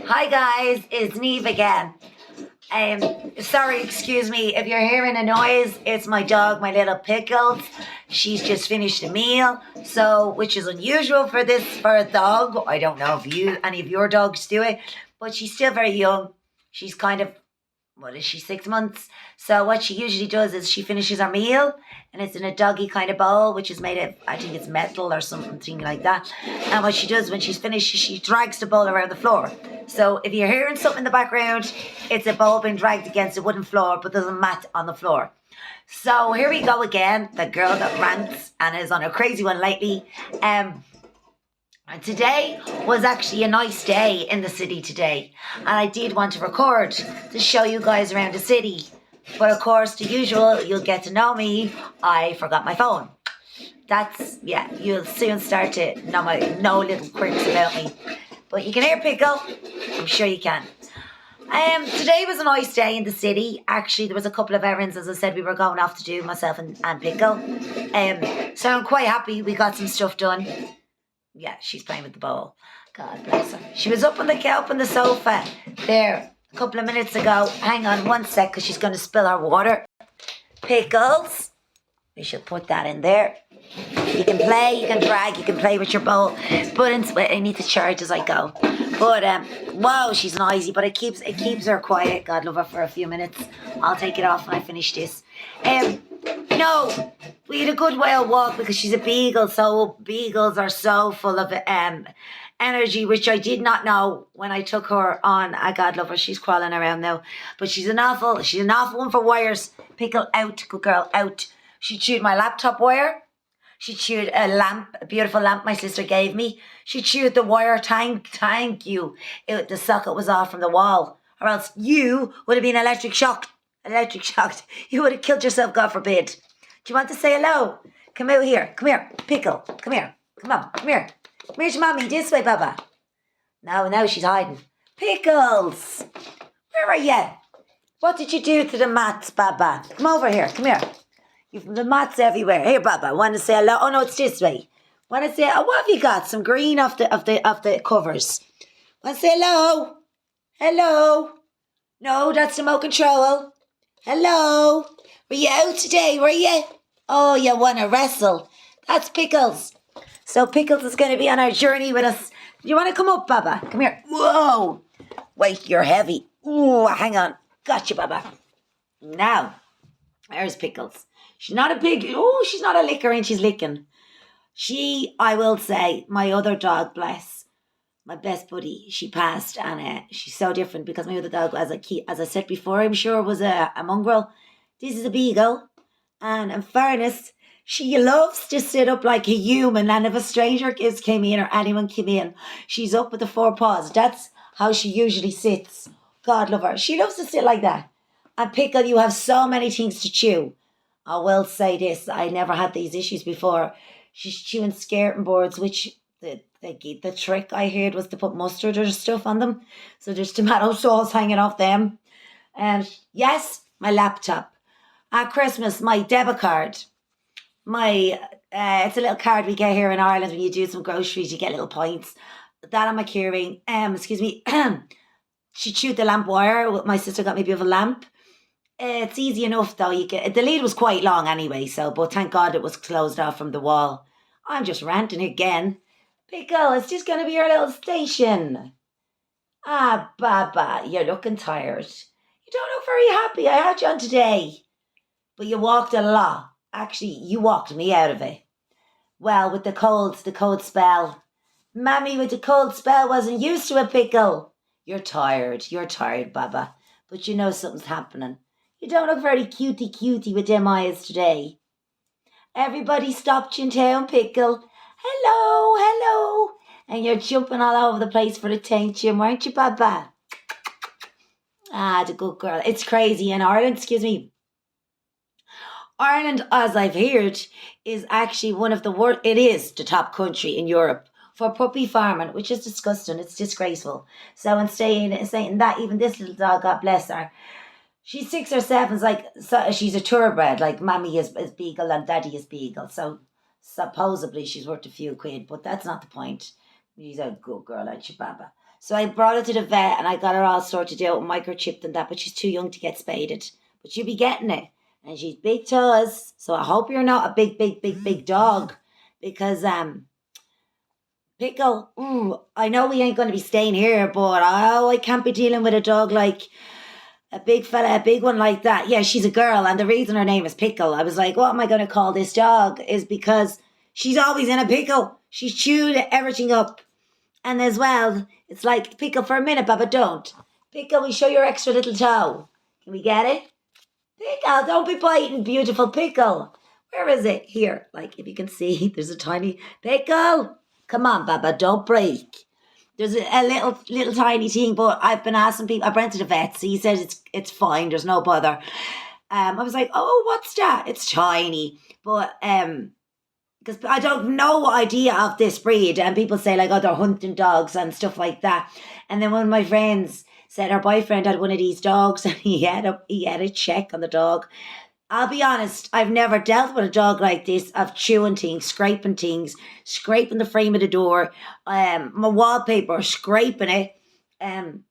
Hi guys, it's Neve again. Sorry, excuse me if you're hearing a noise. It's my dog, my little Pickles. She's just finished a meal, so which is unusual for a dog. I don't know if any of your dogs do it, but she's still very young. She's kind of what is she, 6 months? So what she usually does is she finishes her meal and it's in a doggy kind of bowl, which is made of, I think it's metal or something like that. And what she does when she's finished, she drags the bowl around the floor. So if you're hearing something in the background, it's a bowl being dragged against a wooden floor, but there's a mat on the floor. So here we go again, the girl that rants and is on a crazy one lately. And today was actually a nice day in the city today. And I did want to record to show you guys around the city. But of course, the usual, you'll get to know me. I forgot my phone. You'll soon start to know little quirks about me. But you can hear Pickle. I'm sure you can. Today was a nice day in the city. Actually, there was a couple of errands, as I said, we were going off to do, myself and Pickle. So I'm quite happy we got some stuff done. Yeah, she's playing with the bowl. God bless her. She was up on the sofa there a couple of minutes ago. Hang on one sec, because she's going to spill her water. Pickles. We should put that in there. You can play, you can drag, you can play with your bowl. But I need to charge as I go. But whoa, she's noisy, but it keeps her quiet. God love her for a few minutes. I'll take it off when I finish this. No, we had a good while walk because she's a beagle, so beagles are so full of energy, which I did not know when I took her on. I God love her, she's crawling around now. But she's an awful one for wires. Pickle out, good girl, out. She chewed my laptop wire. She chewed a lamp, a beautiful lamp my sister gave me. She chewed the wire, thank you. The socket was off from the wall. Or else you would have been electric shocked. You would have killed yourself, God forbid. Do you want to say hello? Come out here. Come here. Pickle. Come here. Come on. Come here. Come here to Mommy. This way, Baba. No, now she's hiding. Pickles. Where are you? What did you do to the mats, Baba? Come over here. Come here. You've the mats everywhere. Here, Baba. Want to say hello? Oh no, it's this way. Want to say? Oh, what have you got? Some green off the covers. Want to say hello? Hello? No, that's the remote control. Hello? Were you out today, were you? Oh, you want to wrestle. That's Pickles. So Pickles is going to be on our journey with us. Do you want to come up, Baba? Come here. Whoa. Wait, you're heavy. Ooh, hang on. Gotcha, Baba. Now, there's Pickles. She's not a pig. Oh, she's not a licker and she's licking. I will say, my other dog, bless, my best buddy, she passed, and she's so different because my other dog, as I said before, I'm sure was a mongrel. This is a beagle, and in fairness, she loves to sit up like a human, and if a stranger came in or anyone came in, she's up with the four paws. That's how she usually sits. God love her. She loves to sit like that. And Pickle, you have so many things to chew. I will say this, I never had these issues before. She's chewing skirting boards, which the trick I heard was to put mustard or stuff on them. So there's tomato sauce hanging off them. And yes, my laptop. At Christmas, my debit card. It's a little card we get here in Ireland when you do some groceries, you get little points. That on my keyring. Excuse me. She chewed the lamp wire. My sister got me a beautiful lamp. It's easy enough though. The lead was quite long anyway, but thank God it was closed off from the wall. I'm just ranting again. Pickle, it's just going to be your little station. Ah, Baba, you're looking tired. You don't look very happy. I had you on today. But you walked a lot. Actually, you walked me out of it. Well, with the cold spell. Mammy with the cold spell wasn't used to a Pickle. You're tired, Baba. But you know something's happening. You don't look very cutie with them eyes today. Everybody stopped you in town, Pickle. Hello. And you're jumping all over the place for attention, weren't you, Baba? Ah, the good girl. It's crazy in Ireland, excuse me. Ireland, as I've heard, is actually one of the worst. It is the top country in Europe for puppy farming, which is disgusting. It's disgraceful. So in saying that, even this little dog, God bless her, she's 6 or 7. She's a purebred. Like Mammy is beagle and Daddy is beagle. So supposedly she's worth a few quid, but that's not the point. She's a good girl, like Baba. So I brought her to the vet and I got her all sorted out, microchipped and that, but she's too young to get spaded. But she'll be getting it. And she's big to us. So I hope you're not a big dog. Because Pickle, ooh, I know we ain't gonna be staying here, but I can't be dealing with a dog like a big fella, a big one like that. Yeah, she's a girl, and the reason her name is Pickle, I was like, what am I gonna call this dog? Is because she's always in a pickle. She's chewed everything up. And as well, it's like pickle for a minute, Baba, don't. Pickle, we show your extra little toe. Can we get it? Pickle, don't be biting, beautiful pickle. Where is it? Here, like if you can see, there's a tiny pickle. Come on, Baba, don't break. There's a little tiny thing, but I've been asking people. I went to the vet, so he said it's fine. There's no bother. I was like, oh, what's that? It's tiny, but because I don't no idea of this breed, and people say like, oh, they're hunting dogs and stuff like that. And then one of my friends said her boyfriend had one of these dogs, and he had a check on the dog. I'll be honest, I've never dealt with a dog like this of chewing things, scraping the frame of the door, my wallpaper, scraping it,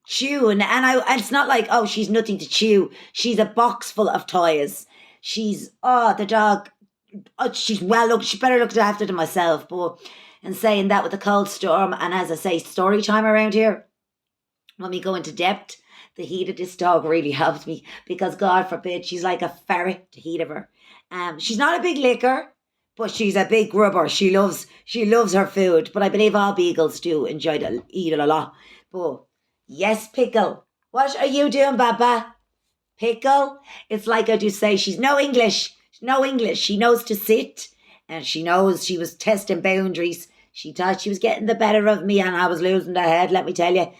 chewing. It's not like, oh, she's nothing to chew. She's a box full of toys. The dog, she's she better look after them myself. But, and saying that with the cold storm, and as I say, story time around here, when we go into depth, the heat of this dog really helped me because God forbid she's like a ferret, the heat of her. She's not a big licker, but she's a big grubber. She loves her food. But I believe all beagles do enjoy to eat it a lot. But yes, Pickle. What are you doing, Baba? Pickle? It's like I do say, she's no English. No English. She knows to sit. And she knows she was testing boundaries. She thought she was getting the better of me and I was losing the head, let me tell you.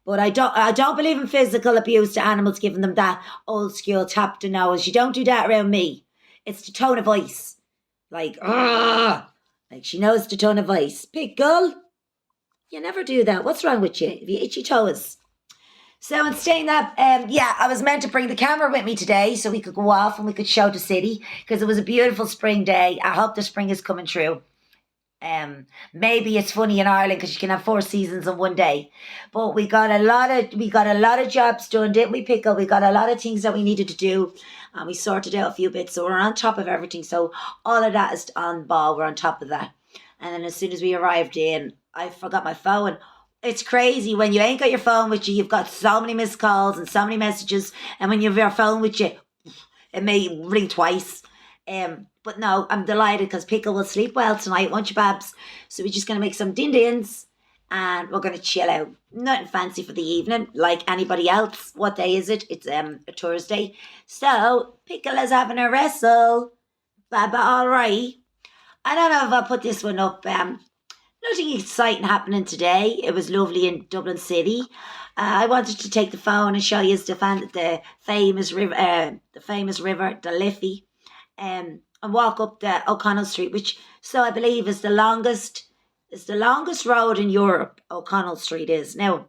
But I don't believe in physical abuse to animals, giving them that old school tap to nose. You don't do that around me. It's the tone of voice. Like, like she knows the tone of voice. Pickle, you never do that. What's wrong with you? If you itchy toes. So in saying that, I was meant to bring the camera with me today so we could go off and we could show the city because it was a beautiful spring day. I hope the spring is coming true. Maybe it's funny in Ireland because you can have 4 seasons in one day. But we got a lot of jobs done, didn't we, Pickle? We got a lot of things that we needed to do, and we sorted out a few bits. So we're on top of everything. So all of that is on ball. We're on top of that. And then as soon as we arrived in, I forgot my phone. It's crazy when you ain't got your phone with you. You've got so many missed calls and so many messages, and when you have your phone with you, it may ring twice. But no, I'm delighted because Pickle will sleep well tonight, won't you, Babs? So we're just going to make some din-dins and we're going to chill out. Nothing fancy for the evening like anybody else. What day is it? It's a Thursday. So Pickle is having a wrestle. Baba, all right. I don't know if I'll put this one up. Nothing exciting happening today. It was lovely in Dublin City. I wanted to take the phone and show you the famous river, the Liffey. And walk up the O'Connell Street, which I believe is the longest road in Europe. O'Connell Street is. Now,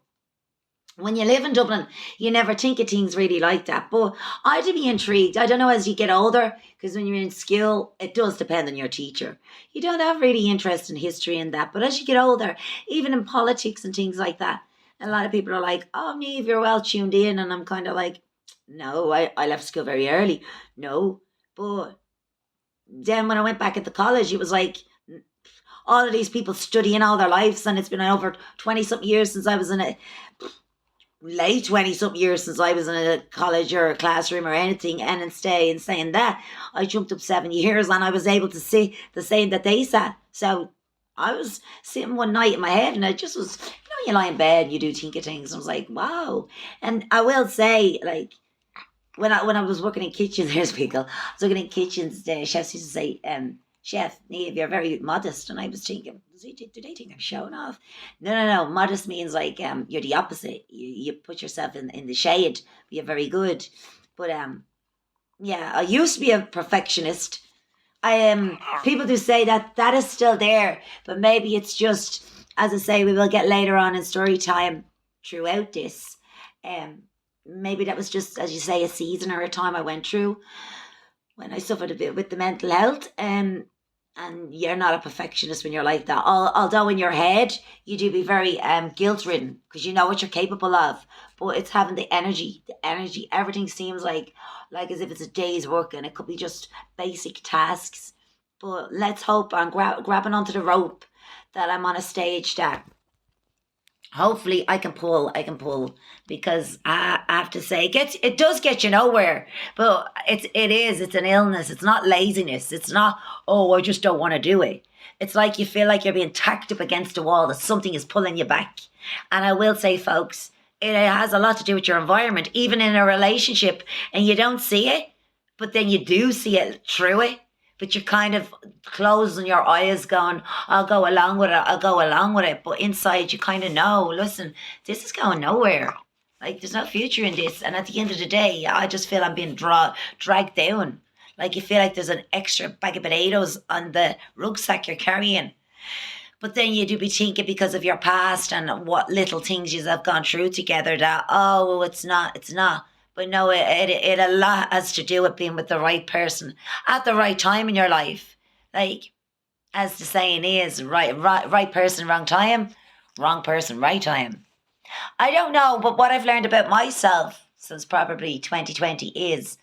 when you live in Dublin, you never think of things really like that. But I'd be intrigued. I don't know as you get older, because when you're in school, it does depend on your teacher. You don't have really interest in history and that. But as you get older, even in politics and things like that, a lot of people are like, oh, Niamh, you're well tuned in. And I'm kind of like, no, I left school very early. No, but then when I went back into college, it was like all of these people studying all their lives, and it's been over 20-something years since I was in a late 20-something years since I was in a college or a classroom or anything. And in saying that, I jumped up 7 years and I was able to see the same that they sat. So I was sitting one night in my head and I just was, you lie in bed and you do think of things. And I was like, wow. And I will say, like, when I was working in kitchens, there's people. I was working in kitchens. The chefs used to say, "Chef, Niamh, you're very modest." And I was thinking, do they think I'm showing off? No. Modest means like you're the opposite. You put yourself in the shade. But you're very good. But I used to be a perfectionist. People do say that is still there, but maybe it's just, as I say, we will get later on in story time throughout this. Maybe that was just, as you say, a season or a time I went through when I suffered a bit with the mental health. and you're not a perfectionist when you're like that. Although in your head you do be very guilt ridden because you know what you're capable of, but it's having the energy. The energy, everything seems like as if it's a day's work, and it could be just basic tasks. But let's hope I'm grabbing onto the rope that I'm on a stage that hopefully I can pull because I have to say it does get you nowhere, but it's an illness. It's not laziness. It's not, oh, I just don't want to do it. It's like you feel like you're being tacked up against a wall, that something is pulling you back. And I will say, folks, it has a lot to do with your environment, even in a relationship, and you don't see it, but then you do see it through it. But you're kind of closing your eyes, going, I'll go along with it, I'll go along with it. But inside, you kind of know, listen, this is going nowhere. Like, there's no future in this. And at the end of the day, I just feel I'm being dragged down. Like, you feel like there's an extra bag of potatoes on the rucksack you're carrying. But then you do be thinking, because of your past and what little things you have gone through together, that, oh, it's not. But no, it a lot has to do with being with the right person at the right time in your life. Like, as the saying is, right person, wrong time, wrong person, right time. I don't know, but what I've learned about myself since probably 2020 is,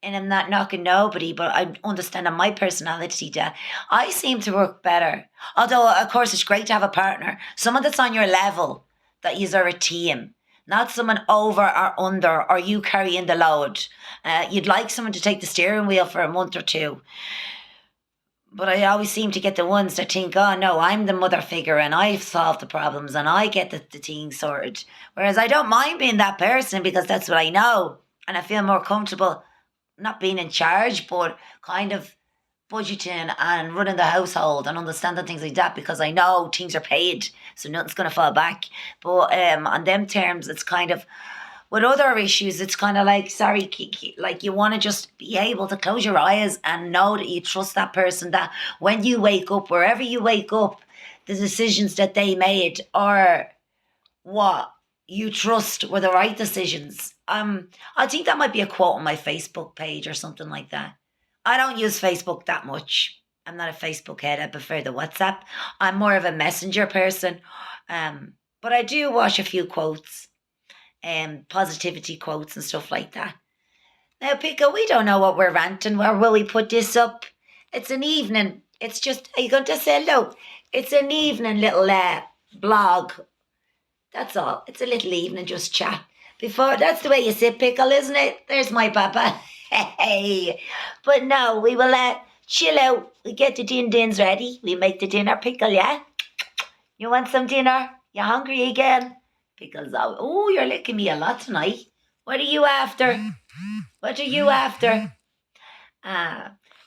and I'm not knocking nobody, but I'm understanding my personality that I seem to work better. Although, of course, it's great to have a partner, someone that's on your level, that you are a team, not someone over or under, or you carrying the load. You'd like someone to take the steering wheel for a month or two. But I always seem to get the ones that think, oh no, I'm the mother figure and I've solved the problems and I get the thing sorted. Whereas I don't mind being that person because that's what I know. And I feel more comfortable not being in charge, but kind of budgeting and running the household and understanding things like that, because I know things are paid, so nothing's going to fall back. But on them terms, it's kind of, with other issues, it's kind of like, sorry, Kiki, like you want to just be able to close your eyes and know that you trust that person, that when you wake up, wherever you wake up, the decisions that they made are what you trust were the right decisions. I think that might be a quote on my Facebook page or something like that. I don't use Facebook that much. I'm not a Facebook head. I prefer the WhatsApp. I'm more of a messenger person. But I do watch a few quotes, positivity quotes and stuff like that. Now, Pico, we don't know what we're ranting. Where will we put this up? It's an evening. It's just, are you going to say hello? It's an evening little blog. That's all. It's a little evening just chat. Before, that's the way you sit, Pickle, isn't it? There's my papa. Hey. But no, we will chill out. We get the din-dins ready. We make the dinner, Pickle, yeah? You want some dinner? You hungry again? Pickle's out. Oh, you're licking me a lot tonight. What are you after? What are you after?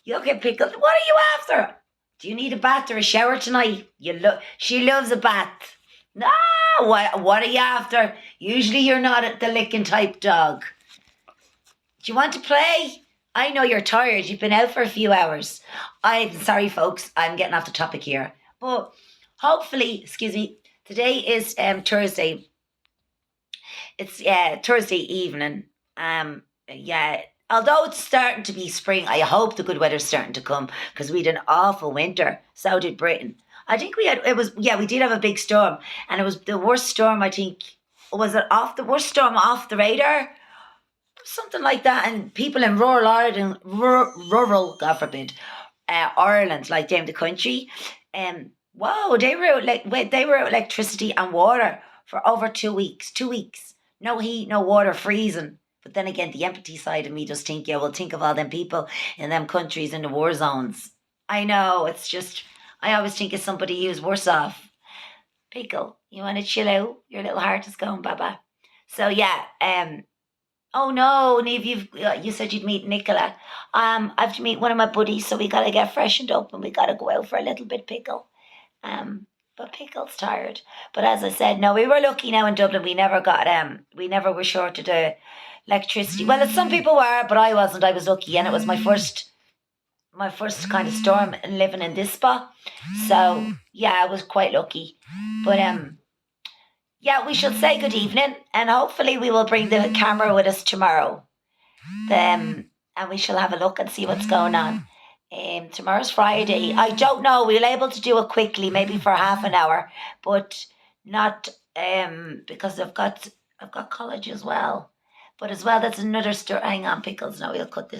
You okay, Pickle? What are you after? Do you need a bath or a shower tonight? She loves a bath. No, what are you after? Usually you're not the licking type dog. Do you want to play? I know you're tired. You've been out for a few hours. I'm sorry, folks. I'm getting off the topic here. But hopefully, excuse me, today is Thursday. It's Thursday evening. Yeah. Although it's starting to be spring, I hope the good weather's starting to come, because we had an awful winter. So did Britain. I think we did have a big storm, and it was the worst storm, I think. Was it the worst storm off the radar? Something like that. And people in rural Ireland, rural, God forbid, Ireland, like down the country, wow, they were out electricity and water for over 2 weeks. 2 weeks. No heat, no water, freezing. But then again, the empathy side of me just think, yeah, well, think of all them people in them countries in the war zones. I know, it's just, I always think of somebody who's worse off. Pickle, you want to chill out? Your little heart is going, Baba. So yeah, oh no, Neve, you said you'd meet Nicola. I have to meet one of my buddies, so we gotta get freshened up and we gotta go out for a little bit, Pickle. But Pickle's tired. But as I said, no, we were lucky now in Dublin. We never were short of the electricity. Well, some people were, but I wasn't. I was lucky, and it was my first kind of storm and living in this spot. So yeah, I was quite lucky. But yeah, we shall say good evening, and hopefully we will bring the camera with us tomorrow. And we shall have a look and see what's going on Tomorrow's Friday. I don't know. We'll able to do it quickly, maybe for half an hour, but not because I've got college as well. But as well, that's another story. Hang on, pickles. No, we'll cut this.